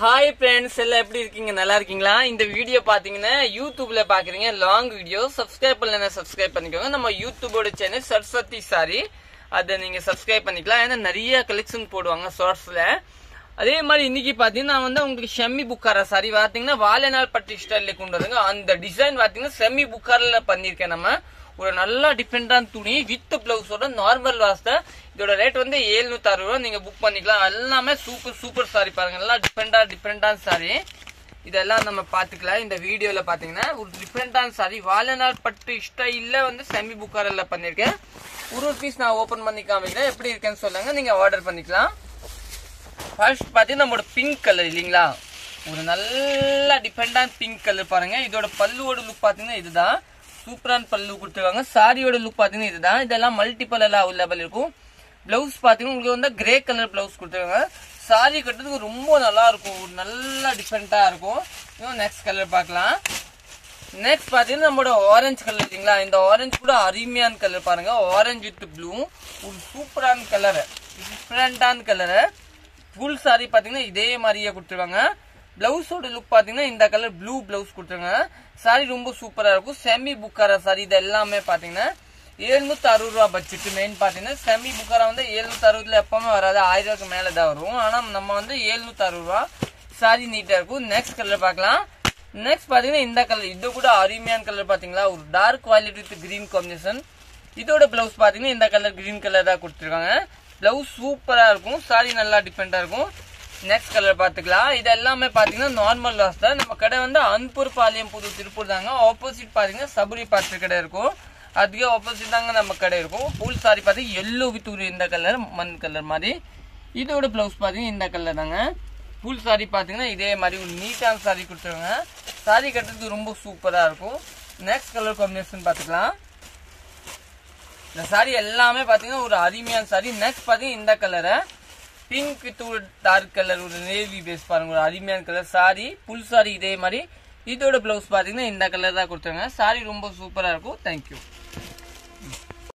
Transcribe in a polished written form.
Hi friends, எல்லாம் எப்படி இருக்கீங்க? நல்லா இருக்கீங்களா? இந்த வீடியோ பாத்தீங்கன்னா யூடியூப்ல பாக்குறீங்க, லாங் வீடியோ. சப்ஸ்கிரைப் பண்ணலன்னா சப்ஸ்கிரைப் பண்ணிக்கோங்க. நம்ம யூடியூபோட சேனல் சரஸ்வதி சாரி, அதை நீங்க சப்ஸ்கிரைப் பண்ணிக்கலாம். ஏன்னா நிறைய கலெக்ஷன் போடுவாங்க ஷார்ட்ஸ்ல. அதே மாதிரி இன்னைக்கு பாத்தீங்கன்னா நான் வந்து உங்களுக்கு ஷெம்மி புக்காரா சாரி பாத்தீங்கன்னா வாழைநாள் பட்டு ஸ்டைல்ல கொண்டு வருங்க. அந்த டிசைன் பாத்தீங்கன்னா ஷெம்மி புக்காரில பண்ணிருக்கேன். நம்ம ஒரு நல்ல டிஃபரெண்டான துணி வித் பிளவுஸோட நார்மல் வாஸ்த. இதோட ரேட் வந்து 760 ரூபா. நீங்க புக் பண்ணிக்கலாம். எல்லாமே சூப்பர் சாரி பாருங்க, எல்லாம் டிஃபரெண்டான சாரி. இதெல்லாம் நம்ம பாத்துக்கலாம். இந்த வீடியோல பாத்தீங்கன்னா ஒரு டிஃபரெண்டான சாரி வாழைநாள் பட்டு ஸ்டைல்ல வந்து செமி புக்காரில் பண்ணிருக்கேன். ஒரு பீஸ் நான் ஓபன் பண்ணி காமிக்கிறேன், எப்படி இருக்குன்னு சொல்லுங்க, நீங்க ஆர்டர் பண்ணிக்கலாம். ஃபர்ஸ்ட் பாத்தீங்கன்னா நம்மளோட பிங்க் கலர் இல்லீங்களா, ஒரு நல்ல டிஃபரெண்டான பிங்க் கலர் பாருங்க. இதோட பல்லுவோட லுக் பாத்தீங்கன்னா இதுதான், சூப்பரான பல்லு கொடுத்துருக்காங்க. சாரியோட லுக் பாத்தீங்கன்னா இதுதான். இதெல்லாம் மல்டிபிள் எல்லாம் அவைலபிள் இருக்கும். பிளவுஸ் பாத்தீங்கன்னா உங்களுக்கு வந்து கிரே கலர் பிளவுஸ் கொடுத்துருக்காங்க. சாரி கட்டுறதுக்கு ரொம்ப நல்லா இருக்கும், ஒரு நல்ல டிஃபரெண்டா இருக்கும். நெக்ஸ்ட் கலர் பார்க்கலாம். நெக்ஸ்ட் பாத்தீங்கன்னா நம்மளோட ஆரஞ்சு கலர் இல்லைங்களா, இந்த ஆரஞ்சு கூட அருமையான கலர் பாருங்க. ஆரஞ்சு வித் ப்ளூ, ஒரு சூப்பரான கலர், டிஃபரெண்டான கலரு. ஃபுல் சாரி பாத்தீங்கன்னா இதே மாதிரியே கொடுத்துருவாங்க. பிளவுஸோட லுக் பாத்தீங்கன்னா இந்த கலர் ப்ளூ பிளவுஸ் கொடுத்துருங்க. சாரி ரொம்ப சூப்பரா இருக்கும். செமி புக்காரா சாரி. இது எல்லாமே பாத்தீங்கன்னா 760 ரூபா பட்ஜெட். மெயின் பாத்தீங்கன்னா செமி புக்காரா வந்து 760 எப்பவுமே வராது, 1000 ரூபாய்க்கு மேலதான் வரும். ஆனா நம்ம வந்து 760 ரூபா. சாரி நீட்டா இருக்கும். நெக்ஸ்ட் கலர் பார்க்கலாம். நெக்ஸ்ட் பாத்தீங்கன்னா இந்த கலர், இது கூட அருமையான கலர் பாத்தீங்களா, ஒரு dark violet with green combination. இதோட பிளவுஸ் பாத்தீங்கன்னா இந்த கலர் கிரீன் கலர் தான் கொடுத்துருக்காங்க. பிளவுஸ் சூப்பரா இருக்கும். சாரி நல்லா டிஃபரெண்டா இருக்கும். நெக்ஸ்ட் கலர் பாத்துக்கலாம். இது எல்லாமே பாத்தீங்கன்னா நார்மல் வாஸ் தான். நம்ம கடை வந்து அன்பூர் பாளையம் புது திருப்பூர் தாங்க. ஆப்போசிட் பாத்தீங்கன்னா சபரி பாத்திர கடை இருக்கும், அதுக்கே ஆப்போசிட் தாங்க நம்ம கடை இருக்கும். ஃபுல் சாரி பாத்தீங்கன்னா எல்லோ வித் ஒரு இந்த கலர் மண் கலர் மாதிரி. இதோட பிளவுஸ் பாத்தீங்கன்னா இந்த கலர் தாங்க. ஃபுல் சாரி பாத்தீங்கன்னா இதே மாதிரி ஒரு நீட்டான சாரி கொடுத்துருவாங்க. சாரி கட்டுறதுக்கு ரொம்ப சூப்பரா இருக்கும். நெக்ஸ்ட் கலர் காம்பினேஷன் பாத்துக்கலாம். இந்த சாரி எல்லாமே பாத்தீங்கன்னா ஒரு அருமையான சாரி. நெக்ஸ்ட் பாத்தீங்கன்னா இந்த கலரை பிங்க் வித் ஒரு டார்க் கலர், ஒரு நேவி பேஸ் பாருங்க, ஒரு அருமையான கலர் சாரி. ஃபுல் சாரி இதே மாதிரி. இதோட பிளவுஸ் பாத்தீங்கன்னா இந்த கலர் தான் கொடுத்துருங்க. சாரி ரொம்ப சூப்பரா இருக்கும். தேங்க்யூ.